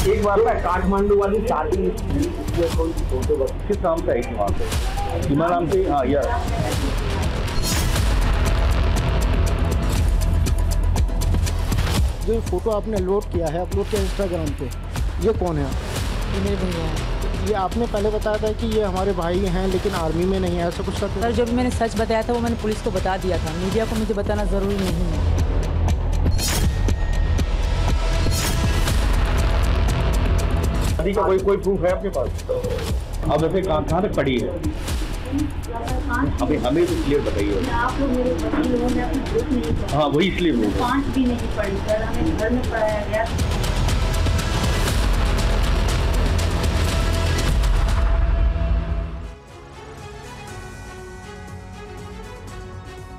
एक बार ना काठमांडू वाली शादी कोई फोटो किस नाम से आई थी वहाँ पे, सीमा नाम से। हाँ यार, जो फोटो आपने लोड किया है, अपलोड किया इंस्टाग्राम पे, ये कौन है? ये मेरे भैया हैं। ये आपने पहले बताया था कि ये हमारे भाई हैं लेकिन आर्मी में नहीं है, ऐसा कुछ करते? सर जब मैंने सच बताया था वो मैंने पुलिस को बता दिया था, मीडिया को मुझे बताना ज़रूरी नहीं है। शादी का कोई प्रूफ है आपके पास? अब वैसे कहाँ तक पड़ी है? अभी हमें तो क्लियर बताइए। आप लोग मेरे वकील लोगों ने अपनी प्रूफ नहीं किया। हाँ वही इसलिए बोल रहा हूँ। 5 भी नहीं पड़ी सर, हमें घर में पढ़ाया गया।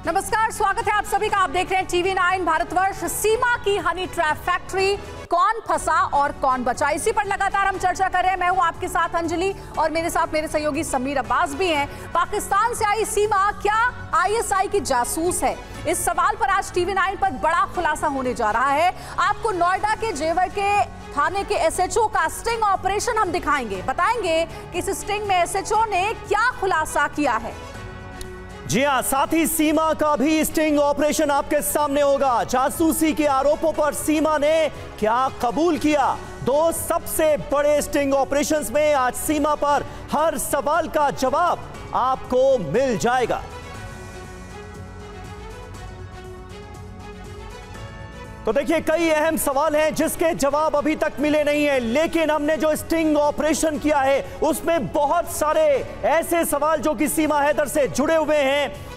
नमस्कार, स्वागत है आप सभी का। आप देख रहे हैं टीवी 9 भारतवर्ष। सीमा की हनी ट्रैप फैक्ट्री, कौन फंसा और कौन बचा, इसी पर लगातार हम चर्चा कर रहे हैं। मैं हूं आपके साथ अंजलि और मेरे साथ मेरे सहयोगी समीर अब्बास भी हैं। पाकिस्तान से आई सीमा क्या आईएसआई की जासूस है? इस सवाल पर आज टीवी 9 पर बड़ा खुलासा होने जा रहा है। आपको नोएडा के जेवर के थाने के एसएचओ का स्टिंग ऑपरेशन हम दिखाएंगे, बताएंगे कि इस स्टिंग में एसएचओ ने क्या खुलासा किया है। जी हां, साथ ही सीमा का भी स्टिंग ऑपरेशन आपके सामने होगा। जासूसी के आरोपों पर सीमा ने क्या कबूल किया? 2 सबसे बड़े स्टिंग ऑपरेशंस में आज सीमा पर हर सवाल का जवाब आपको मिल जाएगा। तो देखिए, कई अहम सवाल हैं जिसके जवाब अभी तक मिले नहीं हैं, लेकिन हमने जो स्टिंग ऑपरेशन किया है उसमें बहुत सारे ऐसे सवाल जो कि सीमा हैदर से जुड़े हुए हैं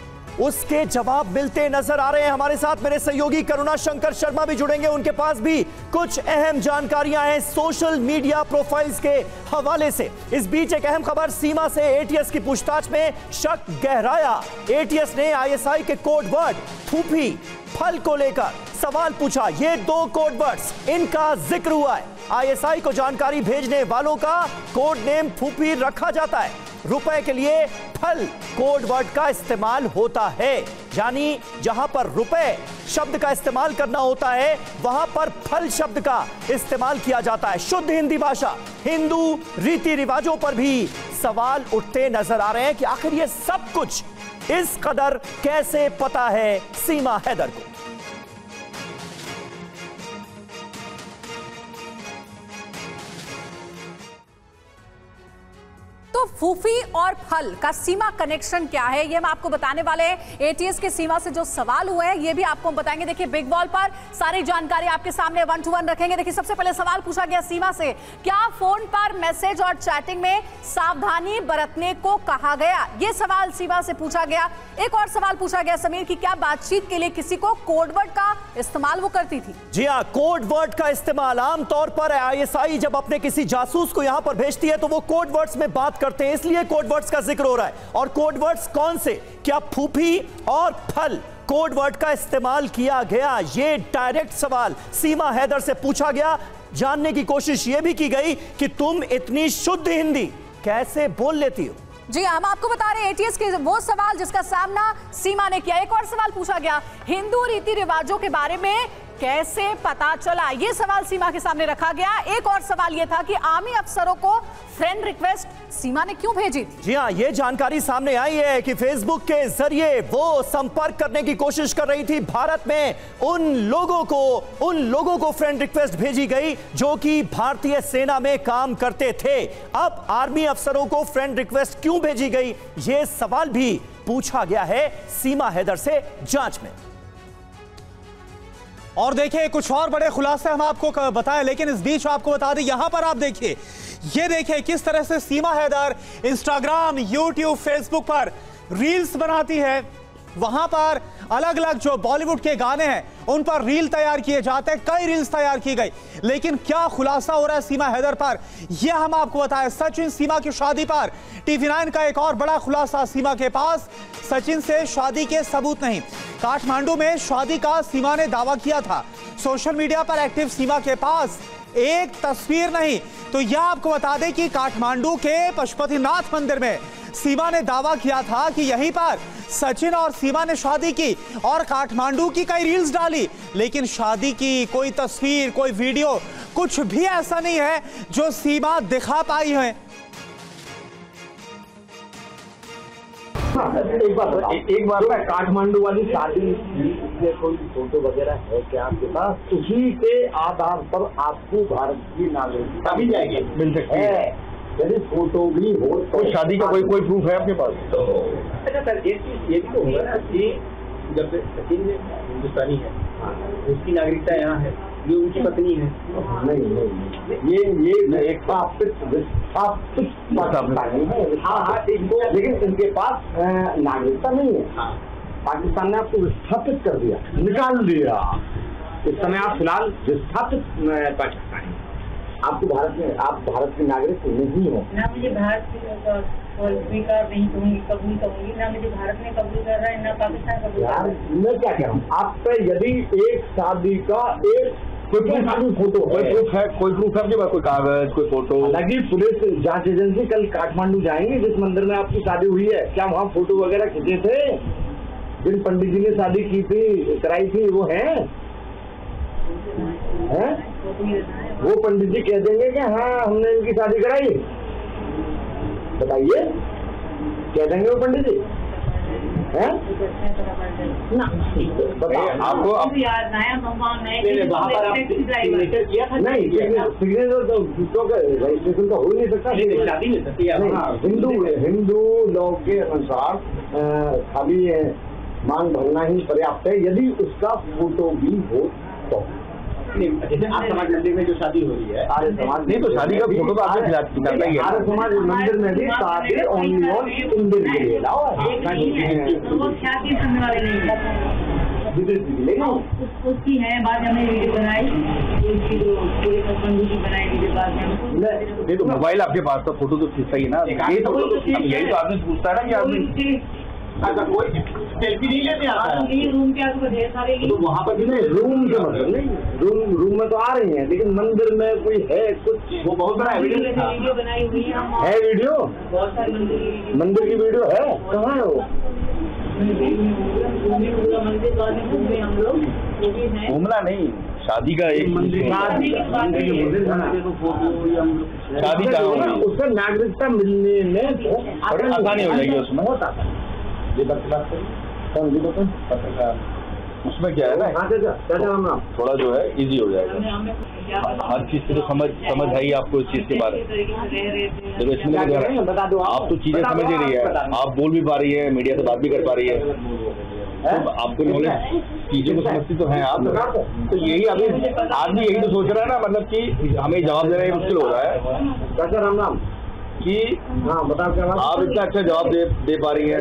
उसके जवाब मिलते नजर आ रहे हैं। हमारे साथ मेरे सहयोगी करुणा शंकर शर्मा भी जुड़ेंगे, उनके पास भी कुछ अहम जानकारियां हैं सोशल मीडिया प्रोफाइल्स के हवाले से। इस बीच एक अहम खबर, सीमा से एटीएस की पूछताछ में शक गहराया। एटीएस ने आईएसआई के कोड वर्ड फूफी फल को लेकर सवाल पूछा। ये 2 कोड वर्ड्स, इनका जिक्र हुआ है। आईएसआई को जानकारी भेजने वालों का कोड नेम फूफी रखा जाता है। रुपए के लिए फल कोड वर्ड का इस्तेमाल होता है, यानी जहां पर रुपए शब्द का इस्तेमाल करना होता है वहां पर फल शब्द का इस्तेमाल किया जाता है। शुद्ध हिंदी भाषा, हिंदू रीति रिवाजों पर भी सवाल उठते नजर आ रहे हैं कि आखिर ये सब कुछ इस कदर कैसे पता है सीमा हैदर को। तो फूफी और फल का सीमा कनेक्शन क्या है, ये हम आपको बताने वाले हैं। एटीएस के सीमा से जो सवाल हुए हैं ये भी आपको हम बताएंगे। देखिए, बिग वॉल पर सारी जानकारी आपके सामने 1 to 1 रखेंगे। देखिए, सबसे पहले सवाल पूछा गया सीमा से, क्या फोन पर मैसेज और चैटिंग में सावधानी बरतने को कहा गया? ये सवाल सीमा से पूछा गया। एक और सवाल पूछा गया समीर की, क्या बातचीत के लिए किसी को कोडवर्ड का इस्तेमाल वो करती थी? जी हाँ, कोड वर्ड का इस्तेमाल आमतौर पर आईएसआई जब अपने किसी जासूस को यहां पर भेजती है तो वो कोड वर्ड्स में बात करते हैं, इसलिए कोड वर्ड्स का जिक्र हो रहा है। और कोड वर्ड्स कौन से? क्या फूफी और फल कोड वर्ड का इस्तेमाल किया गया? ये डायरेक्ट सवाल सीमा हैदर से पूछा गया। जानने की कोशिश यह भी की गई कि तुम इतनी शुद्ध हिंदी कैसे बोल लेती हो। जी, हम आपको बता रहे हैं एटीएस के वो सवाल जिसका सामना सीमा ने किया। एक और सवाल पूछा गया, हिंदू रीति रिवाजों के बारे में कैसे पता चला? ये सवाल सीमा के सामने रखा गया। एक और सवाल ये था कि आर्मी अफसरों को फ्रेंड रिक्वेस्ट सीमा ने क्यों भेजी थी? जी हाँ, ये जानकारी सामने आई है कि फेसबुक के जरिए वो संपर्क करने की कोशिश कर रही थी भारत में। उन लोगों को फ्रेंड रिक्वेस्ट भेजी गई जो कि भारतीय सेना में काम करते थे। अब आर्मी अफसरों को फ्रेंड रिक्वेस्ट क्यों भेजी गई, ये सवाल भी पूछा गया है सीमा हैदर से जांच में। और देखिए, कुछ और बड़े खुलासे हम आपको बताएं, लेकिन इस बीच आपको बता दें, यहां पर आप देखिए, ये देखिए किस तरह से सीमा हैदर इंस्टाग्राम, यूट्यूब, फेसबुक पर रील्स बनाती है। वहां पर अलग अलग जो बॉलीवुड के गाने हैं उन पर रील तैयार किए जाते हैं। कई रील्स तैयार की गई, लेकिन क्या खुलासा हो रहा है सीमा हैदर पर, यह हम आपको बताएं। सचिन सीमा की शादी पर टीवी 9 का एक और बड़ा खुलासा सीमा के पास सचिन से शादी के सबूत नहीं। काठमांडू में शादी का सीमा ने दावा किया था। सोशल मीडिया पर एक्टिव सीमा के पास एक तस्वीर नहीं। तो यह आपको बता दें कि काठमांडू के पशुपतिनाथ मंदिर में सीमा ने दावा किया था कि यहीं पर सचिन और सीमा ने शादी की और काठमांडू की कई रील्स डाली, लेकिन शादी की कोई तस्वीर, कोई वीडियो, कुछ भी ऐसा नहीं है जो सीमा दिखा पाई है। एक बार ना काठमांडू वाली शादी में कोई फोटो वगैरह है क्या आपके पास? उसी के आधार पर आपको भारत की नागरिकता भी जाएगी, मिल सकती है। यदि फोटो भी हो तो शादी का कोई प्रूफ है आपके पास? तो अच्छा सर, एक चीज ये भी तो होगा ना कि जब सचिन हिंदुस्तानी है, उसकी नागरिकता यहाँ है, ये उनकी पत्नी है। नहीं, ये एक लेकिन इनके पास नागरिकता नहीं है। पाकिस्तान ने आपको विस्थापित कर दिया, निकाल दिया। इस समय आप फिलहाल विस्थापित पाकिस्तानी, आपको भारत में, आप भारत के नागरिक नहीं हो। ना मुझे भारत स्वीकार नहीं करूँगी, कबूल करूँगी, ना मुझे भारत में कबूल कर रहा है, ना पाकिस्तान कबूल कर रहा है। मैं क्या कह रहा हूँ, आप पे यदि एक शादी का कोई फोटो, कोई प्रूफ है, कोई प्रूफ है आपके पास, कोई कागज, कोई फोटो? हालांकि पुलिस जांच एजेंसी कल काठमांडू जाएंगे, जिस मंदिर में आपकी शादी हुई है, क्या वहाँ फोटो वगैरह खींचे थे? जिन पंडित जी ने शादी की थी, कराई थी, वो हैं? वो पंडित जी कह देंगे कि हाँ हमने इनकी शादी कराई, बताइए, कह देंगे वो पंडित जी? है ना? आपको वहाँ पर आप सिग्नेचर किया था? नहीं, सिग्नेचर तो रजिस्ट्रेशन तो हो ही नहीं सकता, शादी नहीं सकती। हिंदू लॉ के अनुसार खाली मांग भरना ही पर्याप्त है, यदि उसका फोटो भी हो तो। जैसे आर्य समाज मंदिर में जो शादी हो रही है, आर्य समाज नहीं, तो शादी का फोटो तो आपके खिलाफ निकलता ही है। आर्य समाज मंदिर में भी शादी ओनली ऑन इंडियन के लिए उसकी है। बाद हमने वीडियो बनाई, नहीं तो मोबाइल आपके पास तो फोटो तो सही है ना, यही तो आदमी पूछता है ना कि आदमी ऐसा कोई सेल्फी नहीं लेते आता है। रूम के आगे ढेर सारे, तो वहाँ पर भी नहीं, रूम के मतलब नहीं, रूम में तो आ रही हैं, लेकिन मंदिर में कोई है कुछ, वो बहुत बड़ा वीडियो बनाई हुई है वीडियो, बहुत सारी मंदिर की वीडियो है। कहाँ है वो? मंदिर हम लोग घूमना नहीं, शादी का एक शादी का उससे नागरिकता मिलने में आसानी हो जाएगी, उसमें होता है। ये पत्रकार, उसमें क्या है ना, थोड़ा जो है इजी हो जाएगा, हर चीज से तो समझ है ही आपको इस चीज के बारे में। देखो इसमें आप तो चीजें समझ ही रही है, आप बोल भी पा रही है, मीडिया से बात भी कर पा रही है, तो आपको नॉलेज चीजों को समझती तो हैं आप। तो यही अभी आदमी यही तो सोच रहा है ना, मतलब कि हमें जवाब देना ही मुश्किल हो रहा है। कैसा राम कि हाँ बताओ क्या आप इतना अच्छा जवाब दे पा रही है।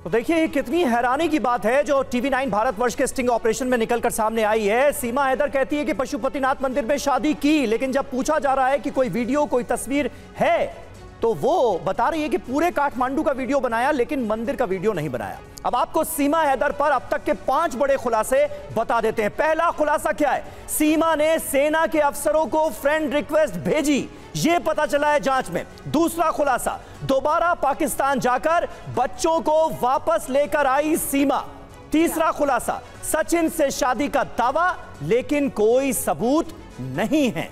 तो देखिए कितनी हैरानी की बात है जो TV9 भारतवर्ष के स्टिंग ऑपरेशन में निकलकर सामने आई है। सीमा हैदर कहती है कि पशुपतिनाथ मंदिर में शादी की, लेकिन जब पूछा जा रहा है कि कोई वीडियो, कोई तस्वीर है, तो वो बता रही है कि पूरे काठमांडू का वीडियो बनाया, लेकिन मंदिर का वीडियो नहीं बनाया। अब आपको सीमा हैदर पर अब तक के 5 बड़े खुलासे बता देते हैं। पहला खुलासा क्या है? सीमा ने सेना के अफसरों को फ्रेंड रिक्वेस्ट भेजी, यह पता चला है जांच में। दूसरा खुलासा, दोबारा पाकिस्तान जाकर बच्चों को वापस लेकर आई सीमा। तीसरा खुलासा, सचिन से शादी का दावा, लेकिन कोई सबूत नहीं है।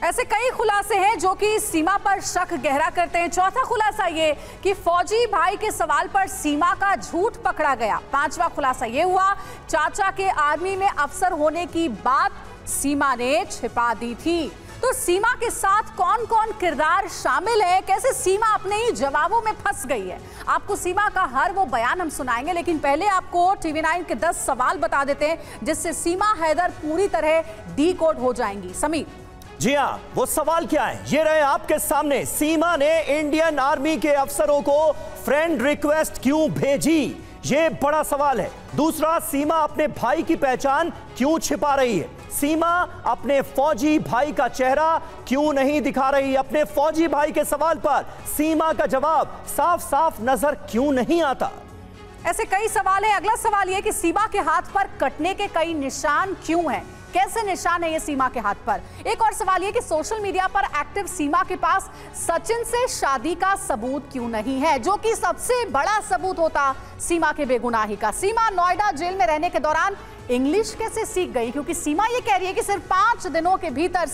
ऐसे कई खुलासे हैं जो कि सीमा पर शक गहरा करते हैं। चौथा खुलासा ये कि फौजी भाई के सवाल पर सीमा का झूठ पकड़ा गया। पांचवा खुलासा ये हुआ, चाचा के आर्मी में अफसर होने की बात सीमा ने छिपा दी थी। तो सीमा के साथ कौन कौन किरदार शामिल है, कैसे सीमा अपने ही जवाबों में फंस गई है, आपको सीमा का हर वो बयान हम सुनाएंगे। लेकिन पहले आपको TV9 के 10 सवाल बता देते हैं जिससे सीमा हैदर पूरी तरह डीकोड हो जाएंगी। समीर जी हाँ, वो सवाल क्या है ये रहे आपके सामने। सीमा ने इंडियन आर्मी के अफसरों को फ्रेंड रिक्वेस्ट क्यों भेजी, ये बड़ा सवाल है। दूसरा, सीमा अपने भाई की पहचान क्यों छिपा रही है? सीमा अपने फौजी भाई का चेहरा क्यों नहीं दिखा रही? अपने फौजी भाई के सवाल पर सीमा का जवाब साफ साफ नजर क्यों नहीं आता? ऐसे कई सवाल हैं। अगला सवाल यह कि सीमा के हाथ पर कटने के कई निशान क्यों हैं? कैसे निशान है ये सीमा के हाथ पर? एक और सवाल ये कि सोशल मीडिया पर एक्टिव सीमा के पास सचिन से शादी का सबूत क्यों नहीं है, जो कि सबसे बड़ा सबूत होता सीमा के बेगुनाही का। सीमा नोएडा जेल में रहने के दौरान इंग्लिश कैसे सीख गई? क्योंकि सीमा ये कह रही है कि सिर्फ 5 दिनों के भीतर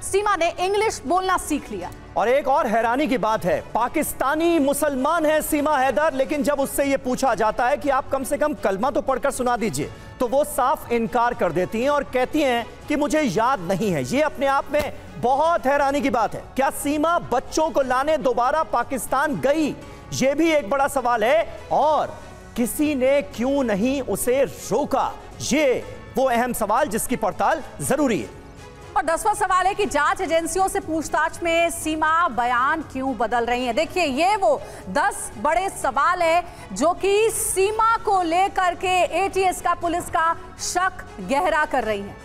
सीमा ने इंग्लिश बोलना सीख लिया। और एक और हैरानी की बात है, पाकिस्तानी मुसलमान है सीमा हैदर, लेकिन जब उससे यह पूछा जाता है कि आप कम से कम कलमा तो पढ़कर सुना दीजिए, तो वो साफ इनकार कर देती हैं और कहती हैं कि मुझे याद नहीं है। ये अपने आप में बहुत हैरानी की बात है। क्या सीमा बच्चों को लाने दोबारा पाकिस्तान गई? ये भी एक बड़ा सवाल है। और किसी ने क्यों नहीं उसे रोका? ये वो अहम सवाल जिसकी पड़ताल जरूरी है। और 10वां सवाल है कि जांच एजेंसियों से पूछताछ में सीमा बयान क्यों बदल रही है? देखिए, ये वो 10 बड़े सवाल है जो कि सीमा को लेकर के एटीएस का, पुलिस का शक गहरा कर रही है।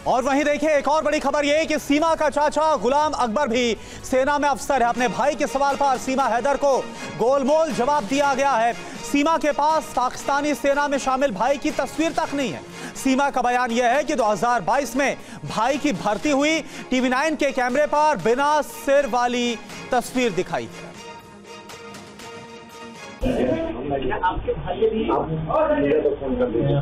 और वहीं देखिए, एक और बड़ी खबर यह है कि सीमा का चाचा गुलाम अकबर भी सेना में अफसर है। अपने भाई के सवाल पर सीमा हैदर को गोलमोल जवाब दिया गया है। सीमा के पास पाकिस्तानी सेना में शामिल भाई की तस्वीर तक नहीं है। सीमा का बयान यह है कि 2022 में भाई की भर्ती हुई, TV9 के कैमरे पर बिना सिर वाली तस्वीर दिखाई है। आपके भाई भी फोन कर दीजिए।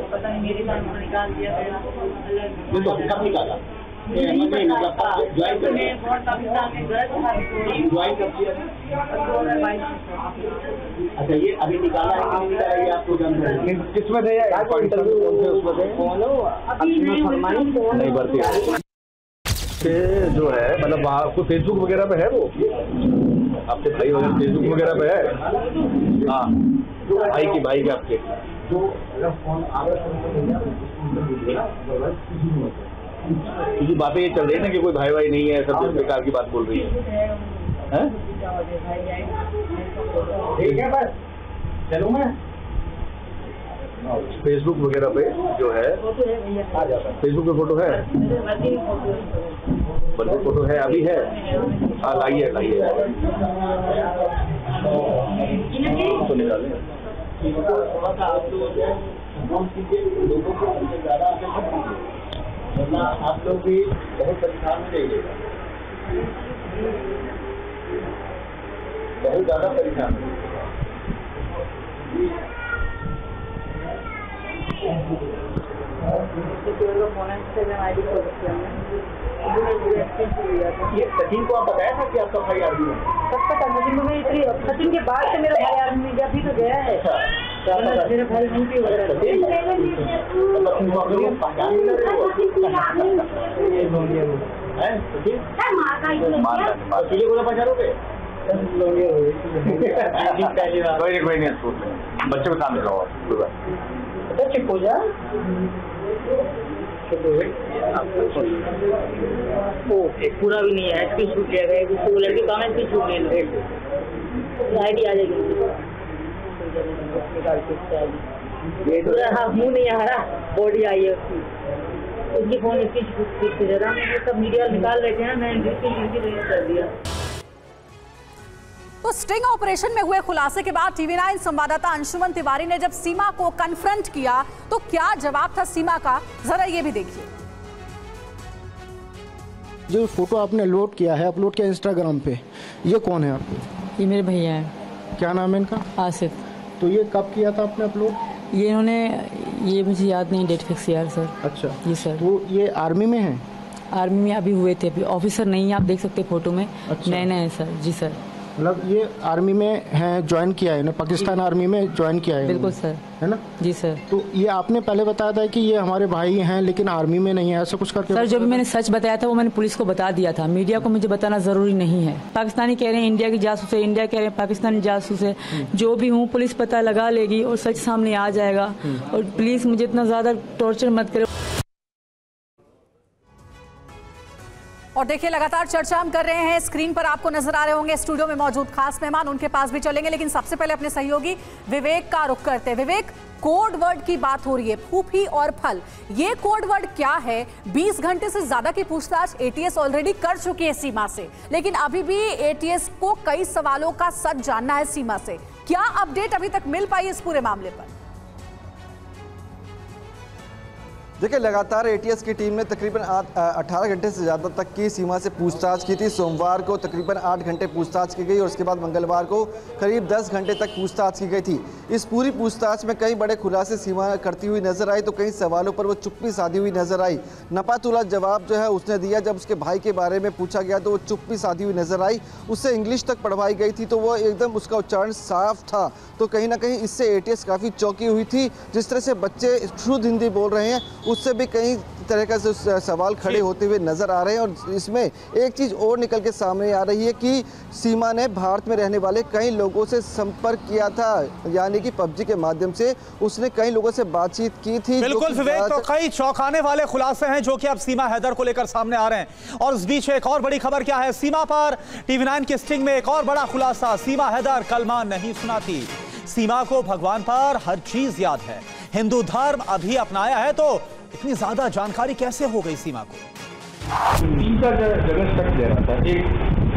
पता नहीं मेरे साथ निकाल दिया गया। कब निकाला? अच्छा, ये अभी निकाला है कि नहीं निकाला, ये आपको जानकारी किसमें नहीं भरती जो है, मतलब वहाँ आपको फेसबुक वगैरह पे है, वो आपके भाई वगैरह फेसबुक वगैरह पे है? हाँ, भाई के आपके क्योंकि बातें ये चल रही है ना कि कोई भाई नहीं है, सब बेकार की बात बोल रही है। ठीक है, बस चलो मैं फेसबुक वगैरह पे जो है, फेसबुक पे फोटो है, बर्थडे फोटो है, अभी है। हाँ, लाइए तो निकालें। आप लोग भी बहुत परेशान हो जाइएगा, बहुत ज्यादा परेशान हो। ये सचिन को आप बताया था कि आपका भाई आर्मी है? सब पता मुझे, सचिन के बाद से मेरा भाई आर्मी में अभी तो गया है। मेरा भाई नहीं भी कोई नहीं, बच्चे को सामने रहो, कोई बात चुप हो जा। पूरा भी नहीं है, एचपी छूट जाएगा, उसको लड़के काम एचपी छूट नहीं, आईडी आ जाएगी। हाँ, मुँह नहीं आ रहा, बॉडी आई है उसकी फोन इसकी छूट से ज्यादा सब मीडिया निकाल रहे थे ना, मैंने कर दिया। तो स्टिंग ऑपरेशन में हुए खुलासे के बाद TV9 संवाददाता अंशुमन तिवारी ने जब सीमा को कन्फ्रंट किया तो क्या जवाब था सीमा का, जरा ये भी देखिए। जो फोटो आपने लोड किया है, अपलोड किया इंस्टाग्राम पे, ये कौन है आपके? ये मेरे भैया हैं। क्या नाम है इनका? आसिफ। तो ये कब किया था आपने अपलोड? ये इन्होंने, ये मुझे याद नहीं डेट फिक्स यार सर। अच्छा जी सर। तो ये आर्मी में है? आर्मी में अभी हुए थे, अभी ऑफिसर नहीं है, आप देख सकते फोटो में। अच्छा। नए नए सर। जी सर। मतलब ये आर्मी में है, ज्वाइन किया है ना, पाकिस्तान आर्मी में ज्वाइन किया है? बिल्कुल सर। है ना? जी सर। तो ये आपने पहले बताया था कि ये हमारे भाई हैं लेकिन आर्मी में नहीं है, ऐसा कुछ करके? सर, जो भी मैंने सच बताया था वो मैंने पुलिस को बता दिया था, मीडिया को मुझे बताना जरूरी नहीं है। पाकिस्तानी कह रहे हैं इंडिया की जासूस है, इंडिया कह रहे हैं पाकिस्तानी जासूस है, जो भी हूँ पुलिस पता लगा लेगी और सच सामने आ जाएगा। और प्लीज मुझे इतना ज्यादा टॉर्चर मत करो। और देखिए लगातार चर्चा हम कर रहे हैं, स्क्रीन पर आपको नजर आ रहे होंगे स्टूडियो में मौजूद खास मेहमान, उनके पास भी चलेंगे, लेकिन सबसे पहले अपने सहयोगी विवेक का रुख करते हैं। विवेक, कोड वर्ड की बात हो रही है, फूफी और फल, ये कोड वर्ड क्या है? 20 घंटे से ज्यादा की पूछताछ एटीएस ऑलरेडी कर चुकी है सीमा से, लेकिन अभी भी एटीएस को कई सवालों का सच जानना है सीमा से। क्या अपडेट अभी तक मिल पाई इस पूरे मामले पर? देखिए, लगातार एटीएस की टीम ने तकरीबन 18 घंटे से ज़्यादा तक की सीमा से पूछताछ की थी। सोमवार को तकरीबन 8 घंटे पूछताछ की गई और उसके बाद मंगलवार को करीब 10 घंटे तक पूछताछ की गई थी। इस पूरी पूछताछ में कई बड़े खुलासे सीमा करती हुई नजर आई, तो कई सवालों पर वो चुप्पी साधी हुई नजर आई। नपातुला जवाब जो है उसने दिया। जब उसके भाई के बारे में पूछा गया तो वो चुप्पी साधी हुई नजर आई। उससे इंग्लिश तक पढ़वाई गई थी तो वो एकदम उसका उच्चारण साफ था। तो कहीं ना कहीं इससे एटीएस काफ़ी चौंकी हुई थी। जिस तरह से बच्चे शुद्ध हिंदी बोल रहे हैं उससे भी कई तरह का सवाल खड़े होते हुए नजर आ रहे हैं। और इसमें एक चीज़ और निकल के सामने आ रही है कि सीमा ने भारत में रहने वाले कई लोगों से संपर्क किया था, यानी कि पबजी के माध्यम से उसने कई लोगों से बातचीत की थी। बिल्कुल विवेक, तो कई चौंकाने वाले खुलासे हैं जो कि अब सीमा हैदर को लेकर सामने आ रहे हैं। और इस बीच एक और बड़ी खबर क्या है, सीमा पर TV9 के स्टिंग में एक और बड़ा खुलासा, सीमा हैदर कलमा नहीं सुनाती। सीमा को भगवान पर हर चीज याद है, हिंदू धर्म अभी अपनाया है, तो इतनी ज्यादा जानकारी कैसे हो गई सीमा को? 3-4 जगह स्टक दे रहा था। एक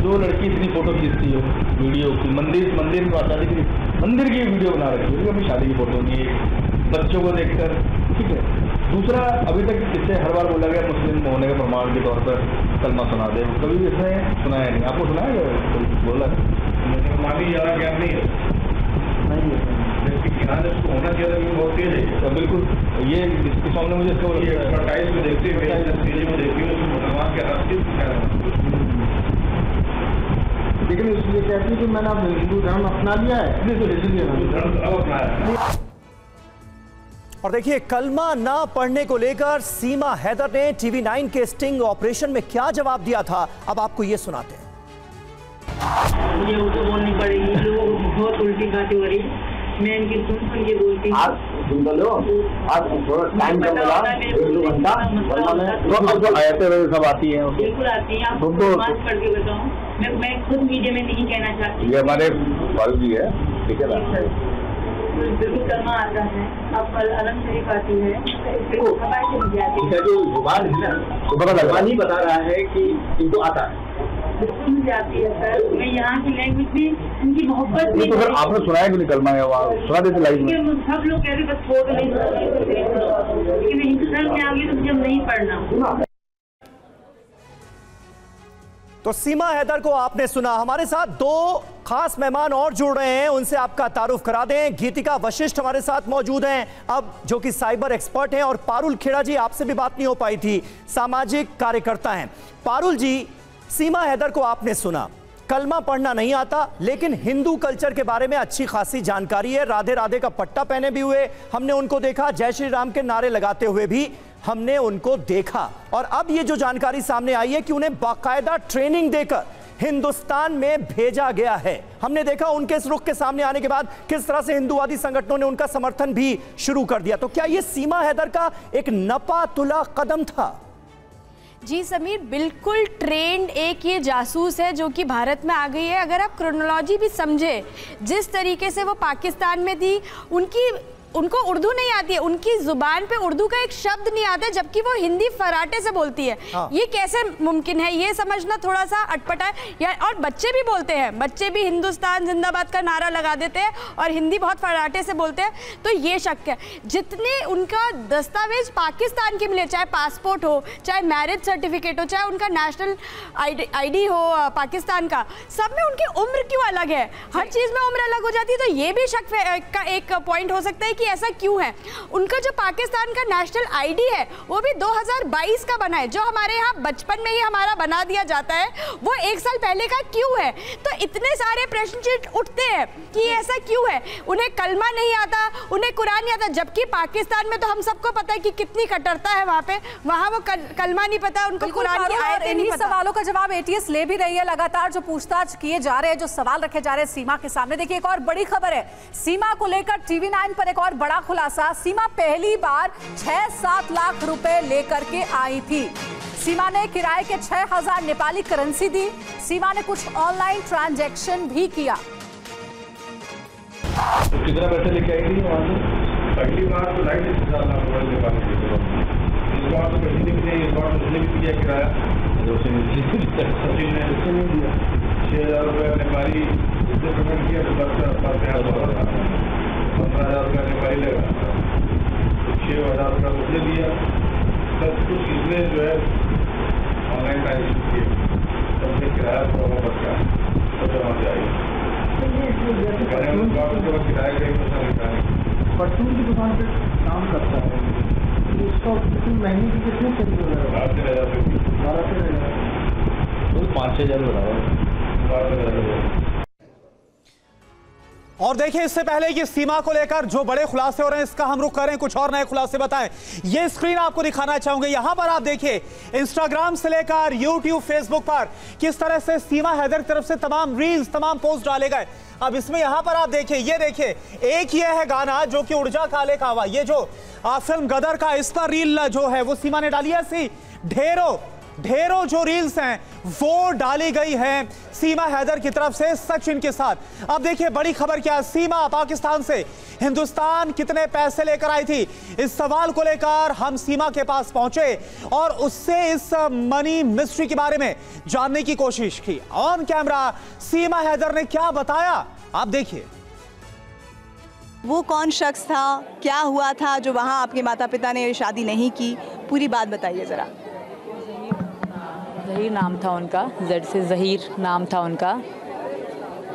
जो लड़की इतनी फोटो खींचती है वीडियो की, मंदिर में शादी की मंदिर की वीडियो बना रखी है, अपनी शादी की फोटो नहीं है, बच्चों को देखकर, ठीक है। दूसरा, अभी तक इससे हर बार बोला गया मुस्लिम होने के प्रमाण के तौर पर कलमा सुना दे, कभी भी इसने सुनाया नहीं। आपको सुनाया गया? बोला माफी ज़्यादा ज्ञान नहीं है, होना चाहिए, बहुत तेज है। बिल्कुल, ये इस मामले में मुझे एडवर्टाइज में देखते हुए भगवान के रास्ते लेकिन इसलिए कहती है कि मैंने अब हिंदू धर्म अपना लिया है, तो इसलिए धर्म अब अपनाया। और देखिए, कलमा ना पढ़ने को लेकर सीमा हैदर ने TV9 के स्टिंग ऑपरेशन में क्या जवाब दिया था, अब आपको ये सुनाते हैं। मुझे उनको बोलनी पड़ेगी, लोग बहुत उल्टी बातें हो रही, मैं इनकी सुन के बोलती हूँ। आप सुन लो, आप थोड़ा टाइम कम लगा, 1-2 घंटा, वरना मैं आयतें सब आती हैं। बिल्कुल आती हैं, आपको नमाज पढ़ के बताऊँ, मैं खुद मीडिया में नहीं कहना चाहती। ये हमारे फर्ज भी है, ठीक है ना? बिल्कुल कलमा आता है, अब अलम शरीफ आती है, जो जुबान है ना, तो पता लगा नहीं बता रहा है कि इनको आता है, बिल्कुल जाती है सर। मैं यहाँ की लैंग्वेज भी, उनकी मोहब्बत भी। तो फिर आपने सुनाया कि निकलना है, वहाँ सुना देते लाइव में। सब लोग कह रहे बस फोटो नहीं, लेकिन हिंदू धर्म में आ गई तो मुझे नहीं पढ़ना। तो सीमा हैदर को आपने सुना। हमारे साथ 2 खास मेहमान और जुड़ रहे हैं, उनसे आपका तारुफ करा दें। गीतिका वशिष्ठ हमारे साथ मौजूद हैं, अब जो कि साइबर एक्सपर्ट हैं, और पारुल खेड़ा जी, आपसे भी बात नहीं हो पाई थी, सामाजिक कार्यकर्ता हैं। पारुल जी, सीमा हैदर को आपने सुना, कलमा पढ़ना नहीं आता, लेकिन हिंदू कल्चर के बारे में अच्छी खासी जानकारी है, राधे राधे का पट्टा पहने भी हुए हमने उनको देखा, जय श्री राम के नारे लगाते हुए भी हमने उनको देखा। और अब ये जो जानकारी सामने आई है कि उन्हें बाकायदा ट्रेनिंग देकर हिंदुस्तान में भेजा गया है। हमने देखा उनके इस रुख के सामने आने के बाद किस तरह से हिंदूवादी संगठनों ने उनका समर्थन भी शुरू कर दिया। तो क्या ये सीमा हैदर का एक नपा तुला कदम था? जी समीर, बिल्कुल ट्रेंड एक ये जासूस है जो कि भारत में आ गई है। अगर आप क्रोनोलॉजी भी समझे, जिस तरीके से वो पाकिस्तान में थी, उनको उर्दू नहीं आती है, उनकी जुबान पे उर्दू का एक शब्द नहीं आता है, जबकि वो हिंदी फराटे से बोलती है। ये कैसे मुमकिन है, ये समझना थोड़ा सा अटपटा है। और बच्चे भी बोलते हैं, बच्चे भी हिंदुस्तान जिंदाबाद का नारा लगा देते हैं और हिंदी बहुत फराटे से बोलते हैं। तो ये शक है, जितने उनका दस्तावेज पाकिस्तान के मिले, चाहे पासपोर्ट हो, चाहे मैरिज सर्टिफिकेट हो, चाहे उनका नेशनल ID हो पाकिस्तान का, सब में उनकी उम्र क्यों अलग है? हर चीज में उम्र अलग हो जाती है। तो ये भी शक का एक पॉइंट हो सकता है कि ऐसा क्यों है। उनका जो पाकिस्तान का नेशनल ID है वो भी 2022 का बना है, जो हमारे यहाँ बचपन में ही हमारा बना दिया जाता है, वो 1 साल पहले का क्यों है? तो इतने सारे प्रश्न उठते हैं कि ऐसा क्यों है। उन्हें कलमा नहीं आता, उन्हें कुरान नहीं आता, जबकि पाकिस्तान में तो हम सबको पता है कि कितनी कट्टरता है वहाँ पे। वहाँ वो कलमा नहीं पता, उनको कुरान की आयतें नहीं पता। सवालों का जवाब एटीएस ले भी रही है, लगातार जो पूछताछ किए जा रहे हैं, जो सवाल रखे जा रहे हैं सीमा के सामने। देखिए, एक और बड़ी खबर है, सीमा को लेकर TV9 पर एक और और बड़ा खुलासा, सीमा पहली बार 6-7 लाख रुपए लेकर के आई थी। सीमा ने किराए के 6000 नेपाली करेंसी दी। सीमा ने कुछ ऑनलाइन ट्रांजैक्शन भी किया। कितना पैसे लेके आई थी वहाँ से? पहली बार तो 6.5 लाख रुपए नेपाली थे। इस बार तो पैसे नहीं दिए, इस बार उसने भी दिया किराया, सचिन ने नहीं दिया। 6,000 रुपये नेपाली इसने पेमेंट किया तो 10,000 15,000 रुपये नेपाली लगा, 6,000 रुपये उसने दिया। सब कुछ इसने जो है ऑनलाइन ट्रांजेक्शन किए, सबसे किराया थोड़ा बचा, सब जमा से आई। किराया का 1% परचून की दुकान पे काम करता है, उसका महीने की कितने चाहिए? 5,000 बराबर। और देखिए, इससे पहले कि सीमा को लेकर जो बड़े खुलासे हो रहे हैं, इसका हम रुख करें, कुछ और नए खुलासे बताएं। ये स्क्रीन आपको दिखाना चाहूंगे, यहां पर आप देखिए इंस्टाग्राम से लेकर यूट्यूब, फेसबुक पर किस तरह से सीमा हैदर की तरफ से तमाम रील्स, तमाम पोस्ट डाले गए। अब इसमें यहां पर आप देखिए, ये देखिए, एक ये है गाना जो कि उड़ जा काले कावा, ये जो फिल्म गदर का, इस पर रील जो है वो सीमा ने डाली है। ऐसी ढेरों जो रील्स हैं वो डाली गई हैं सीमा हैदर की तरफ से सचिन के साथ। अब देखिए बड़ी खबर क्या है, सीमा पाकिस्तान से हिंदुस्तान कितने पैसे लेकर आई थी, इस सवाल को लेकर हम सीमा के पास पहुंचे और उससे इस मनी मिस्ट्री के बारे में जानने की कोशिश की। ऑन कैमरा सीमा हैदर ने क्या बताया, आप देखिए। वो कौन शख्स था, क्या हुआ था जो वहां आपके माता पिता ने शादी नहीं की, पूरी बात बताइए जरा। ज़हीर नाम था उनका, जेड से ज़हीर नाम था उनका,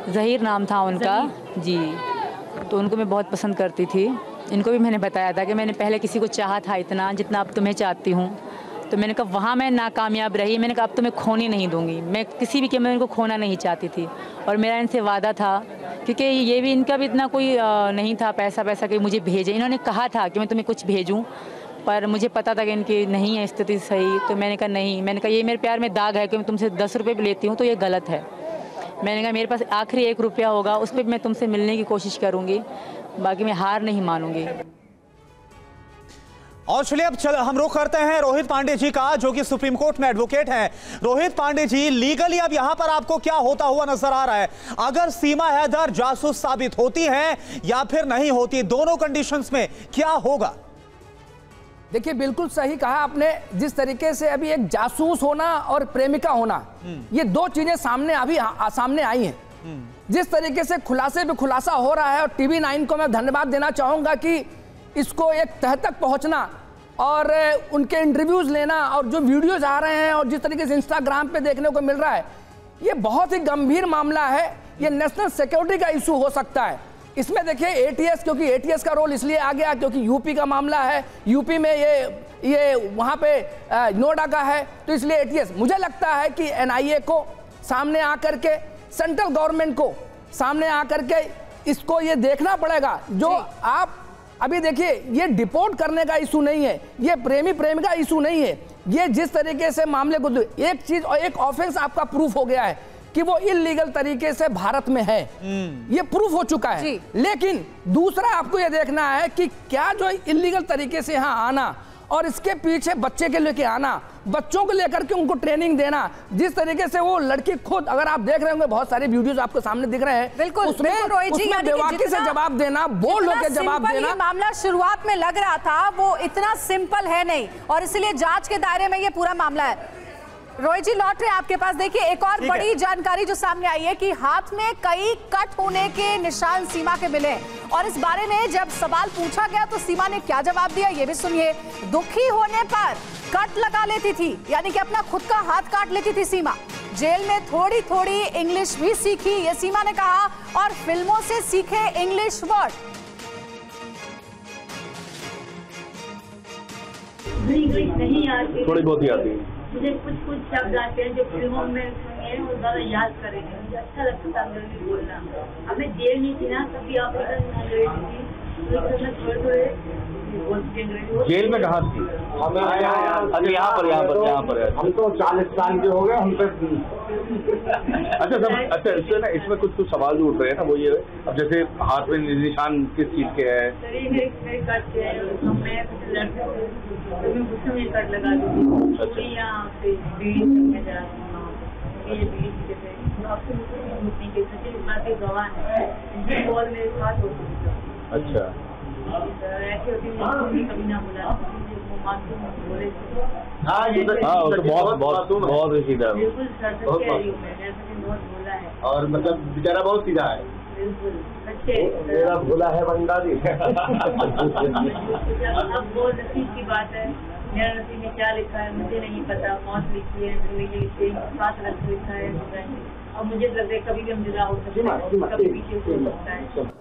ज़हीर नाम था उनका जी। तो उनको मैं बहुत पसंद करती थी। इनको भी मैंने बताया था कि मैंने पहले किसी को चाहा था इतना जितना अब तुम्हें चाहती हूँ। तो मैंने कहा वहाँ मैं नाकामयाब रही, मैंने कहा अब तुम्हें खोनी नहीं दूंगी, मैं किसी भी कीमत इनको खोना नहीं चाहती थी। और मेरा इनसे वादा था, क्योंकि ये भी इनका भी इतना कोई नहीं था पैसा कि मुझे भेजे। इन्होंने कहा था कि मैं तुम्हें कुछ भेजूँ, पर मुझे पता था कि इनकी नहीं है स्थिति सही। तो मैंने कहा नहीं, मैंने कहा ये मेरे प्यार में दाग है कि मैं तुमसे 10 रुपये भी लेती हूँ तो ये गलत है। मैंने कहा मेरे पास आखिरी 1 रुपया होगा, उस पर मैं तुमसे मिलने की कोशिश करूँगी, बाकी मैं हार नहीं मानूंगी। और चलिए अब हम रुख करते हैं रोहित पांडे जी का, जो कि सुप्रीम कोर्ट में एडवोकेट हैं। रोहित पांडे जी, लीगली अब यहां पर आपको क्या होता हुआ नजर आ रहा है? अगर सीमा हैदर जासूस साबित होती है या फिर नहीं होती, दोनों कंडीशंस में क्या होगा? देखिए, बिल्कुल सही कहा आपने। जिस तरीके से अभी एक जासूस होना और प्रेमिका होना, ये दो चीजें सामने आई हैं। जिस तरीके से खुलासे पे खुलासा हो रहा है, और टीवी 9 को मैं धन्यवाद देना चाहूंगा कि इसको एक तह तक पहुंचना और उनके इंटरव्यूज लेना और जो वीडियोज आ रहे हैं और जिस तरीके से इंस्टाग्राम पे देखने को मिल रहा है, ये बहुत ही गंभीर मामला है। ये नेशनल सिक्योरिटी का इशू हो सकता है। इसमें देखिए एटीएस, क्योंकि एटीएस का रोल इसलिए आ गया क्योंकि यूपी का मामला है, यूपी में ये वहाँ पे नोएडा का है, तो इसलिए एटीएस। मुझे लगता है कि एनआईए को सामने आकर के, सेंट्रल गवर्नमेंट को सामने आकर के इसको ये देखना पड़ेगा। जो आप अभी देखिए, ये डिपोर्ट करने का इशू नहीं है, ये प्रेमी प्रेमिका इशू नहीं है। ये जिस तरीके से मामले को, एक चीज और एक ऑफेंस आपका प्रूफ हो गया है कि वो इलीगल तरीके से भारत में है, ये प्रूफ हो चुका है। लेकिन दूसरा आपको ये देखना है कि क्या जो इलीगल तरीके से यहाँ आना और इसके पीछे बच्चे के लेके आना, बच्चों को लेकर के उनको ट्रेनिंग देना, जिस तरीके से वो लड़की खुद, अगर आप देख रहे होंगे बहुत सारे वीडियोस आपको सामने दिख रहे हैं, बिल्कुल उसमें बेवाकी से जवाब देना, बोल के जवाब देना। मामला शुरुआत में लग रहा था वो इतना सिंपल है नहीं, और इसलिए जांच के दायरे में ये पूरा मामला है। रोहित जी, लौट रहे आपके पास। देखिए, एक और बड़ी जानकारी जो सामने आई है कि हाथ में कई कट होने के निशान सीमा के मिले, और इस बारे में जब सवाल पूछा गया तो सीमा ने क्या जवाब दिया, ये भी सुनिए। दुखी होने पर कट लगा लेती थी, यानी कि अपना खुद का हाथ काट लेती थी सीमा। जेल में थोड़ी थोड़ी इंग्लिश भी सीखी, ये सीमा ने कहा, और फिल्मों से सीखे इंग्लिश वर्ड। नहीं आती, थोड़ी बहुत ही आती है मुझे। कुछ शब्द आते हैं जो फिल्मों में सुनिए वो ज़्यादा याद करेंगे। मुझे अच्छा लगता था अंग्रेजी बोलना। हमें जेल नहीं थी ना, तभी आप थोड़े थोड़े जेल में कहाँ थी? अच्छा यहाँ पर हम तो 40 साल के हो गए हम पे। अच्छा इससे ना इसमें कुछ सवाल जो उठ रहे हैं ना वो ये, अब जैसे हाथ में निशान किस चीज के है? अच्छा हाँ ये तो बहुत सीधा और मतलब बेचारा बहुत सीधा है। मेरा भोला है भंडारी। अब वो नसीब की बात है, मेरा नसीब में क्या लिखा है मुझे नहीं पता। मौत लिखी है, जिंदगी लिखी है, 7 लक्ष्य लिखा है और मुझे लग रहा है कभी भी हम जुदा हो सकते हैं, कभी पीछे हो सकता है।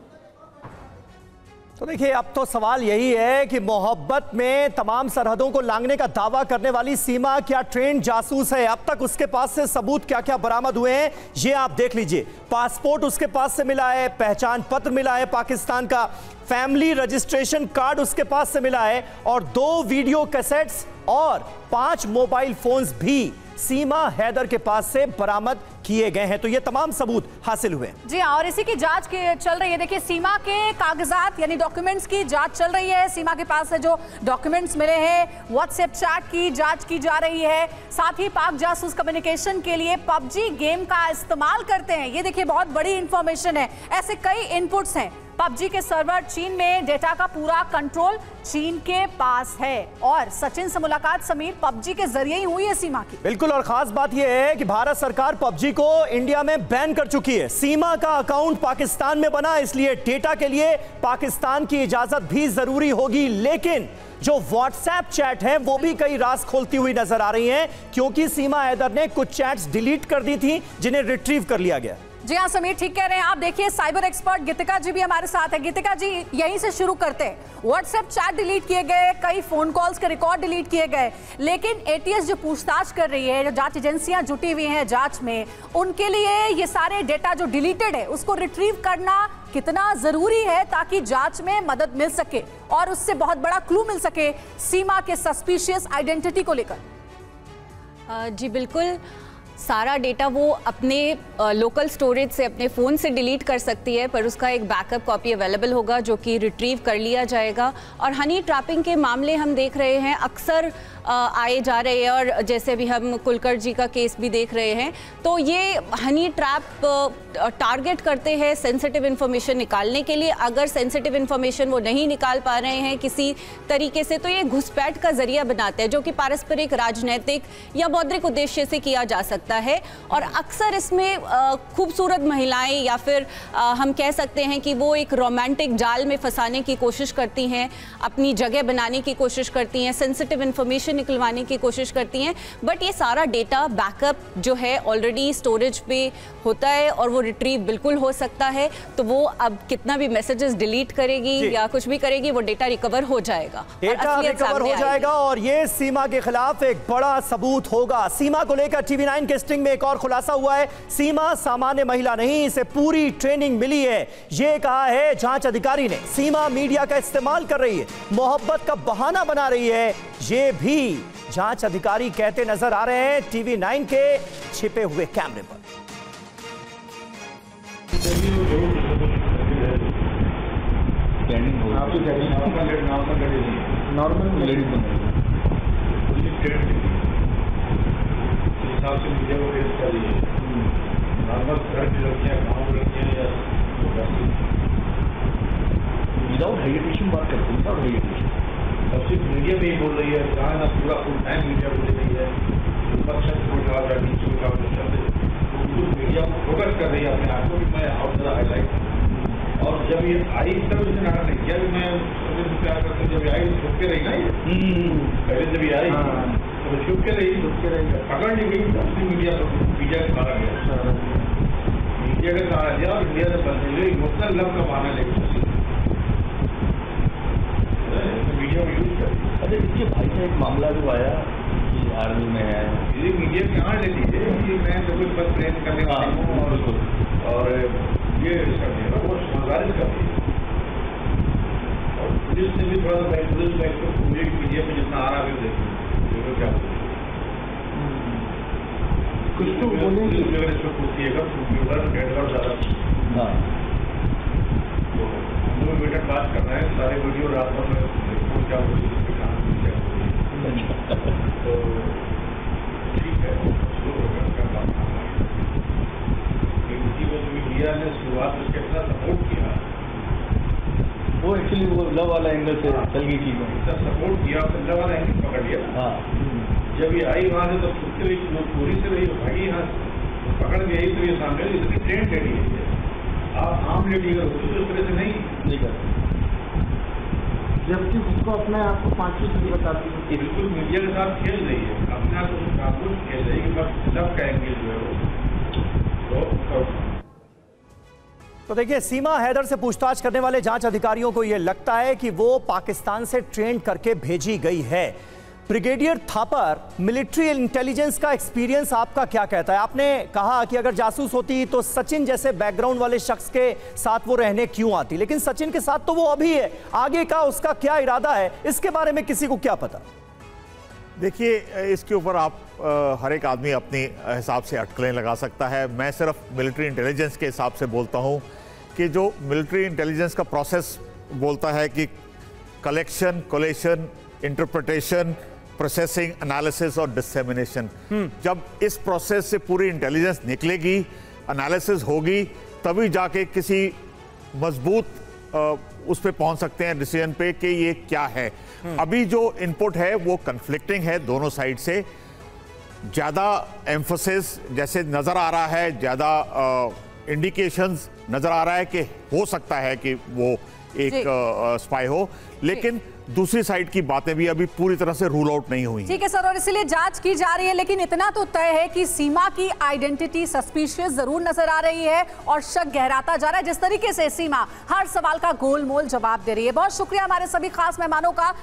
तो देखिए अब तो सवाल यही है कि मोहब्बत में तमाम सरहदों को लांघने का दावा करने वाली सीमा क्या ट्रेंड जासूस है? अब तक उसके पास से सबूत क्या क्या बरामद हुए हैं ये आप देख लीजिए। पासपोर्ट उसके पास से मिला है, पहचान पत्र मिला है पाकिस्तान का, फैमिली रजिस्ट्रेशन कार्ड उसके पास से मिला है और 2 वीडियो कैसेट्स और 5 मोबाइल फोन्स भी सीमा हैदर के पास से बरामद किए गए हैं। तो ये तमाम सबूत हासिल हुए। जी हाँ, और इसी की जांच चल रही है। देखिए सीमा के कागजात यानी डॉक्यूमेंट्स की जांच चल रही है। सीमा के पास से जो डॉक्यूमेंट्स मिले हैं, व्हाट्सएप चैट की जांच की जा रही है। साथ ही पाक जासूस कम्युनिकेशन के लिए पबजी गेम का इस्तेमाल करते हैं। ये देखिए बहुत बड़ी इंफॉर्मेशन है। ऐसे कई इनपुट्स हैं। पबजी के सर्वर चीन में, डेटा का पूरा कंट्रोल चीन के पास है। और सचिन से मुलाकात समीर पबजी के जरिए ही हुई है सीमा की। बिल्कुल, और खास बात यह है कि भारत सरकार पबजी को इंडिया में बैन कर चुकी है। सीमा का अकाउंट पाकिस्तान में बना, इसलिए डेटा के लिए पाकिस्तान की इजाजत भी जरूरी होगी। लेकिन जो व्हाट्सएप चैट है वो भी कई राज खोलती हुई नजर आ रही हैं, क्योंकि सीमा हैदर ने कुछ चैट्स डिलीट कर दी थी जिन्हें रिट्रीव कर लिया गया। जी हाँ समीर, ठीक कह रहे हैं आप। देखिए साइबर एक्सपर्ट गीतिका जी भी हमारे साथ है। गीतिका जी, यहीं से शुरू करते हैं। व्हाट्सएप चैट डिलीट किए गए, कई फोन कॉल्स के रिकॉर्ड डिलीट किए गए, लेकिन एटीएस जो पूछताछ कर रही है, जो जांच एजेंसियां जुटी हुई हैं जांच में, उनके लिए ये सारे डेटा जो डिलीटेड है उसको रिट्रीव करना कितना जरूरी है ताकि जांच में मदद मिल सके और उससे बहुत बड़ा क्लू मिल सके सीमा के सस्पिशियस आइडेंटिटी को लेकर? जी बिल्कुल, सारा डेटा वो अपने लोकल स्टोरेज से, अपने फ़ोन से डिलीट कर सकती है, पर उसका एक बैकअप कॉपी अवेलेबल होगा जो कि रिट्रीव कर लिया जाएगा। और हनी ट्रैपिंग के मामले हम देख रहे हैं अक्सर आए जा रहे हैं, और जैसे अभी हम कुलकर जी का केस भी देख रहे हैं, तो ये हनी ट्रैप टारगेट करते हैं सेंसिटिव इन्फॉर्मेशन निकालने के लिए। अगर सेंसिटिव इन्फॉर्मेशन वो नहीं निकाल पा रहे हैं किसी तरीके से, तो ये घुसपैठ का जरिया बनाते हैं, जो कि पारस्परिक, राजनीतिक या मौद्रिक उद्देश्य से किया जा सकता है। और अक्सर इसमें खूबसूरत महिलाएं या फिर हम कह सकते हैं कि वो एक रोमांटिक जाल में फंसाने की कोशिश करती हैं, अपनी जगह बनाने की कोशिश करती हैं, सेंसिटिव इन्फॉर्मेशन निकलवाने की कोशिश करती हैं। बट ये सारा डेटा बैकअप जो है ऑलरेडी स्टोरेज पे होता है और वो रिट्रीव बिल्कुल हो सकता है। तो वो अब कितना भी मैसेजेस डिलीट करेगी या कुछ भी करेगी, वो डेटा रिकवर हो जाएगा, डेटा रिकवर हो जाएगा और ये सीमा के खिलाफ एक बड़ा सबूत होगा। सीमा को लेकर TV9 के स्टिंग में एक और खुलासा हुआ है। सीमा सामान्य महिला नहीं, इसे पूरी ट्रेनिंग मिली है, ये कहा है जांच अधिकारी ने। सीमा मीडिया का इस्तेमाल कर रही है, मोहब्बत का बहाना बना रही है, ये भी जांच अधिकारी कहते नजर आ रहे हैं TV9 के छिपे हुए कैमरे पर। हिसाब से मीडिया को फेस कर रही है, नॉर्मल घर की लड़कियाँ, गाँव की लड़कियाँ या विदाउट हेजिटेशन बात करते हैं, विदाउट हेजिटेशन। अब सिर्फ मीडिया में ही बोल रही है, जहाँ ना पूरा फुल टाइम मीडिया बोल रही है, ऊपर छत को उठा रहा है, नीचे उठा मीडिया फोकस कर रही है अपने आप को कि मैं और ज़्यादा हाईलाइट। और जब ये आई इस तरह से नाटक नहीं किया कि मैं प्यार करता हूँ, जब ये आई छुप के रही ना, ये पहले जब ये आई तो छुप के रही, पकड़ नहीं गई, अपनी मीडिया का सहारा गया, मीडिया का सहारा दिया और इंडिया से बन गई। इमोशनल लव का बहाना लेकर मीडिया में यूज कर। अच्छा, इसके भाई का एक मामला जो आया कि आर्मी में है, ये मीडिया के यहाँ ले लीजिए कि मैं जो कुछ बस ट्रेन करने वाला हूँ और ये कर देगा, वो गुजारिश कर दी। पुलिस से भी थोड़ा सा पुलिस मीडिया में जितना आ रहा है देखो क्या कुछ तो बोले अगर इसमें पूछिएगा कंप्यूटर नेटवर्क ज़्यादा तो 2 मिनट बात करना है, सारे वीडियो रात भर में क्या बोली तो ठीक है मीडिया ने शुरुआत उसके इतना सपोर्ट किया, वो एक्चुअली वो लव वाला एंगल से चल गई चीज़ में, इतना सपोर्ट किया, लव वाला एंगल पकड़ लिया। हाँ, जब ये आई वहाँ से तो छुट्टी रही, चोरी से रही, भागी यहाँ पकड़ के आई तो ये सामने इतनी ट्रेंड लेडी है। आप आम लेडी अगर होती तो इस तरह से नहीं कर, जबकि उसको अपने आप को 5वीं चीज बताती है। बिल्कुल मीडिया के साथ खेल रही है, अपने आप को काबू खेल रही है, बस लव का एंगल जो है वो तो देखिए, सीमा हैदर से पूछताछ करने वाले जांच अधिकारियों को यह लगता है कि वो पाकिस्तान से ट्रेन करके भेजी गई है। ब्रिगेडियर थापर, मिलिट्री इंटेलिजेंस का एक्सपीरियंस आपका क्या कहता है? आपने कहा कि अगर जासूस होती तो सचिन जैसे बैकग्राउंड वाले शख्स के साथ वो रहने क्यों आती, लेकिन सचिन के साथ तो वो अभी है, आगे का उसका क्या इरादा है, इसके बारे में किसी को क्या पता? देखिए, इसके ऊपर आप हर एक आदमी अपने हिसाब से अटकलें लगा सकता है। मैं सिर्फ मिलिट्री इंटेलिजेंस के हिसाब से बोलता हूं कि जो मिलिट्री इंटेलिजेंस का प्रोसेस बोलता है कि collection, coalition, interpretation, processing, analysis और डिसेमिनेशन, जब इस प्रोसेस से पूरी इंटेलिजेंस निकलेगी, एनालिसिस होगी, तभी जाके किसी मजबूत उस पे पहुंच सकते हैं डिसीजन पे कि ये क्या है। अभी जो इनपुट है वो कन्फ्लिक्टिंग है दोनों साइड से। ज़्यादा एम्फोसिस जैसे नज़र आ रहा है, ज़्यादा इंडिकेशंस नज़र आ रहा है कि हो सकता है कि वो एक स्पाई हो, लेकिन दूसरी साइड की बातें भी अभी पूरी तरह से रूल आउट नहीं हुई। ठीक है सर, और इसीलिए जांच की जा रही है, लेकिन इतना तो तय है कि सीमा की आइडेंटिटी सस्पिशियस जरूर नजर आ रही है और शक गहराता जा रहा है। जिस तरीके से सीमा हर सवाल का गोलमोल जवाब दे रही है। बहुत शुक्रिया हमारे सभी खास मेहमानों का।